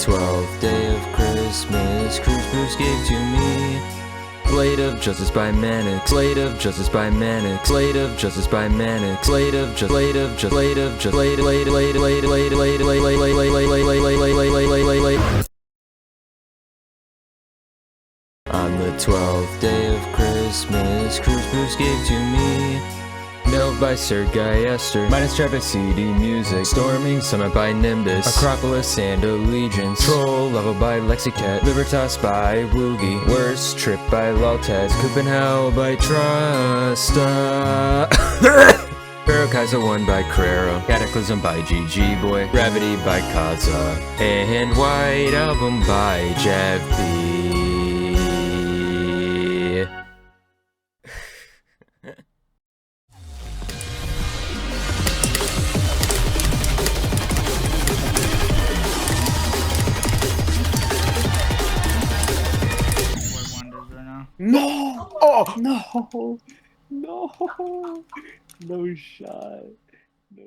12th day of Christmas, CROOZEBOOST gave to me Blade of Justice by Mannix, Blade of Justice by Mannix, Blade of Justice by Mannix, Blade of Justice, Blade of Justice, Blade of Justice, Blade, Blade, Blade, Blade, Blade, Blade, Blade, Blade, Blade. On the 12th day of Christmas, CROOZEBOOST gave to me Nhelv by SrGuillester, Minus Trap by CD Music, Storming Summit by Nimbus, Acropolis and Allegiance, Troll Level by Lexicat, Libertas by Woogie, Worst Trip by Loltez, Copenhagen by Trusta, Kaiser 1 by Crero, Cataclysm by GG Boy, Gravity by Kaza, and White Album by Jav B. No! Oh no! No! No shot. No.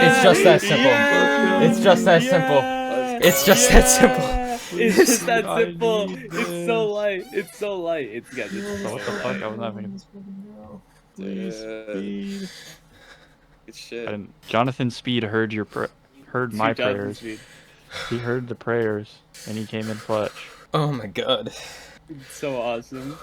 It's just that simple. It's just that simple. It's just that simple. It's just that simple. It's so light. It's so light. It's got this. So what the fuck? I was not even. Please, speed. Good shit. Jonathan Speed heard my Jonathan prayers. Speed. He heard the prayers, and he came in clutch. Oh my god. It's so awesome.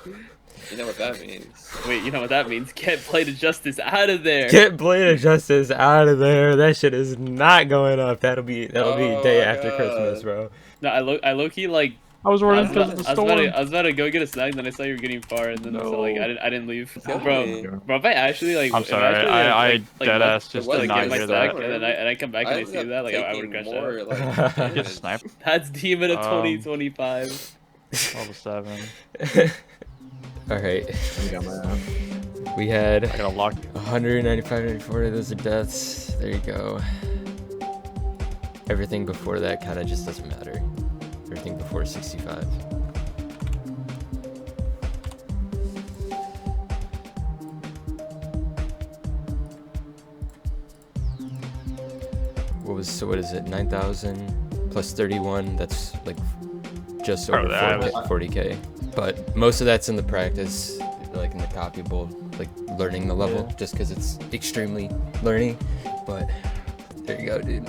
You know what that means. Wait, you know what that means? Get Blade of Justice out of there. Get Blade of Justice out of there. That shit is not going up. That'll be day after Christmas, bro. No, I low key like. I was running because of the storm. I was about to go get a snack, then I saw you were getting far, and then so like I didn't leave. Bro, if I actually like. I'm sorry. I deadass just did not hear that. And then I come back and I see that, like I would have crushed out. Like, Just snipe. That's Demon of 2025. Level 7. Alright. We had I got locked. 195, 140, those are deaths. There you go. Everything before that kind of just doesn't matter. Everything before 65. what is it, 9,000 plus 31, that's like just over 40k. But most of that's in the practice, like in the copyable, like learning the level, just because it's extremely learning. But there you go, dude.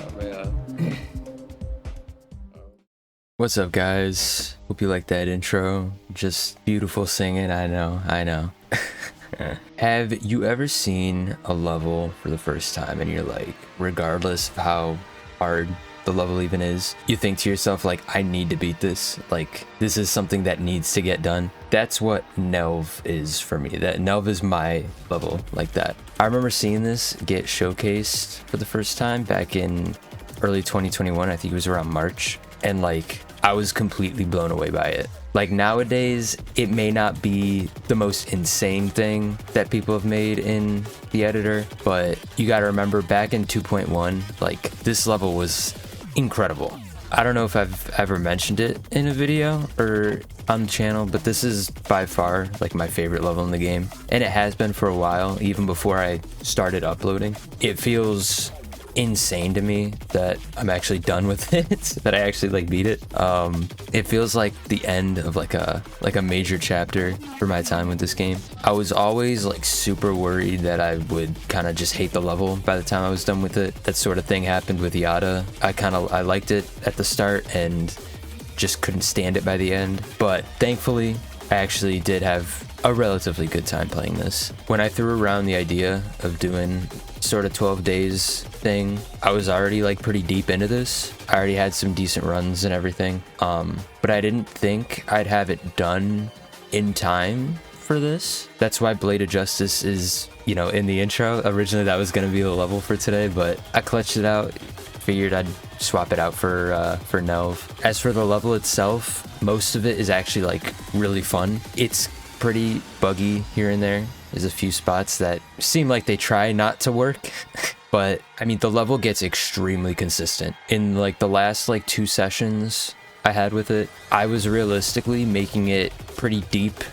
What's up, guys? Hope you like that intro. Just beautiful singing. I know. Have you ever seen a level for the first time and you're like, regardless of how hard the level even is, you think to yourself like, I need to beat this, like this is something that needs to get done? That's what Nhelv is for me. That Nhelv is my level like that. I remember seeing this get showcased for the first time back in early 2021. I think it was around March, and like I was completely blown away by it. Like nowadays, it may not be the most insane thing that people have made in the editor, but you gotta remember back in 2.1, like this level was incredible. I don't know if I've ever mentioned it in a video or on the channel, but this is by far like my favorite level in the game. And it has been for a while, even before I started uploading. It feels insane to me that I'm actually done with it, that I actually like beat it. It feels like the end of like a major chapter for my time with this game. I was always like super worried that I would kind of just hate the level by the time I was done with it. That sort of thing happened with Yada. I liked it at the start and just couldn't stand it by the end, but thankfully I actually did have a relatively good time playing this. When I threw around the idea of doing sort of 12 days thing, I was already like pretty deep into this. I already had some decent runs and everything, but I didn't think I'd have it done in time for this. That's why Blade of Justice is, you know, in the intro. Originally that was going to be the level for today, but I clutched it out. Figured I'd swap it out for Nhelv. As for the level itself, most of it is actually like really fun. It's pretty buggy here and there. There's a few spots that seem like they try not to work, but I mean the level gets extremely consistent. In like the last like 2 sessions I had with it, I was realistically making it pretty deep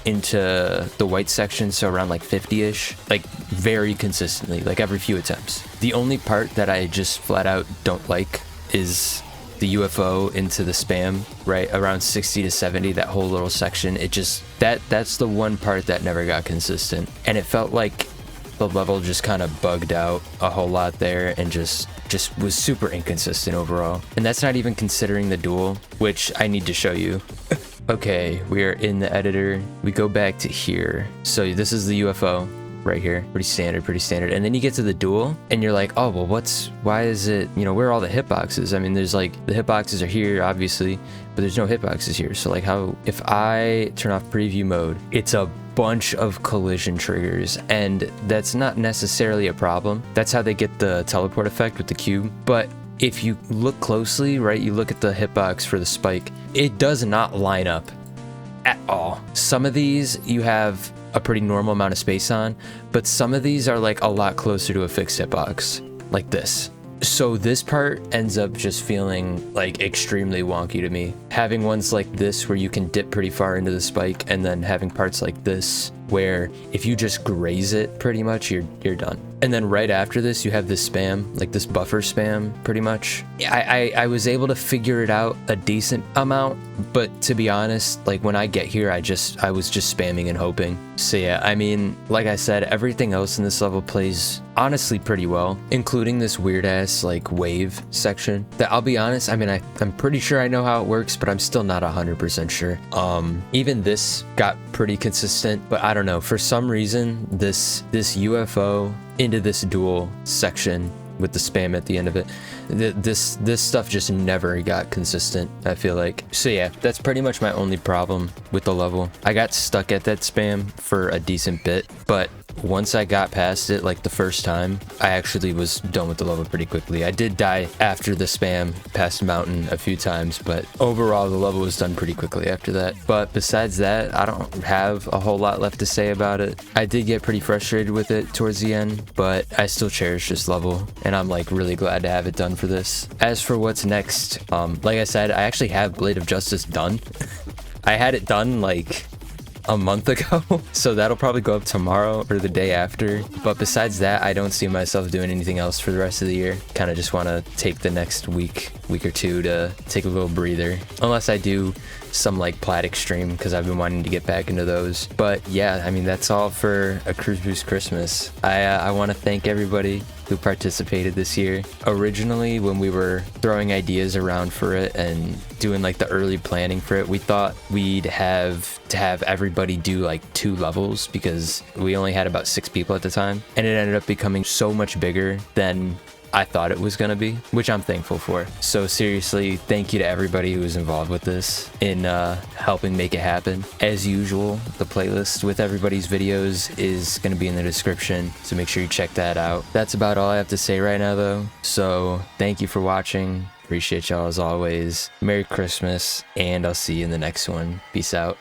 into the white section, so around like 50-ish, like very consistently, like every few attempts. The only part that I just flat out don't like is the UFO into the spam, right around 60 to 70, that whole little section. It just, that's the one part that never got consistent, and it felt like the level just kind of bugged out a whole lot there and just was super inconsistent overall. And that's not even considering the duel, which I need to show you. Okay, we are in the editor. We go back to here. So this is the UFO right here. Pretty standard. And then you get to the duel and you're like, oh, well, why is it, you know, where are all the hitboxes? I mean, there's like, the hitboxes are here, obviously, but there's no hitboxes here. So like how, if I turn off preview mode, it's a bunch of collision triggers, and that's not necessarily a problem. That's how they get the teleport effect with the cube. But if you look closely, right, you look at the hitbox for the spike, it does not line up at all. Some of these you have a pretty normal amount of space on, but some of these are like a lot closer to a fixed hitbox, like this. So this part ends up just feeling like extremely wonky to me. Having ones like this where you can dip pretty far into the spike, and then having parts like this where if you just graze it pretty much, you're done. And then right after this you have this spam, like this buffer spam pretty much. I was able to figure it out a decent amount, but to be honest, like when I get here I was just spamming and hoping. So yeah, I mean, like I said, everything else in this level plays honestly pretty well, including this weird ass like wave section that, I'll be honest, I mean I'm pretty sure I know how it works, but I'm still not 100% sure. Even this got pretty consistent, but I don't know, for some reason this UFO into this duel section with the spam at the end of it, this stuff just never got consistent, I feel like. So yeah, that's pretty much my only problem with the level. I got stuck at that spam for a decent bit, but once I got past it, like the first time, I actually was done with the level pretty quickly. I did die after the spam past mountain a few times, but overall the level was done pretty quickly after that. But besides that, I don't have a whole lot left to say about it. I did get pretty frustrated with it towards the end, but I still cherish this level, and I'm like really glad to have it done for this. As for what's next, like I said, I actually have Blade of Justice done. I had it done like a month ago. So that'll probably go up tomorrow or the day after. But besides that, I don't see myself doing anything else for the rest of the year. Kind of just want to take the next week or two to take a little breather. Unless I do some like plat extreme, because I've been wanting to get back into those. But yeah, I mean, that's all for a Cruise Boost Christmas. I want to thank everybody who participated this year. Originally, when we were throwing ideas around for it and doing like the early planning for it, we thought we'd have to have everybody do like 2 levels, because we only had about 6 people at the time, and it ended up becoming so much bigger than I thought it was gonna be, which I'm thankful for. So seriously, thank you to everybody who was involved with this in helping make it happen. As usual, the playlist with everybody's videos is gonna be in the description, so make sure you check that out. That's about all I have to say right now though. So thank you for watching. Appreciate y'all as always. Merry Christmas, and I'll see you in the next one. Peace out.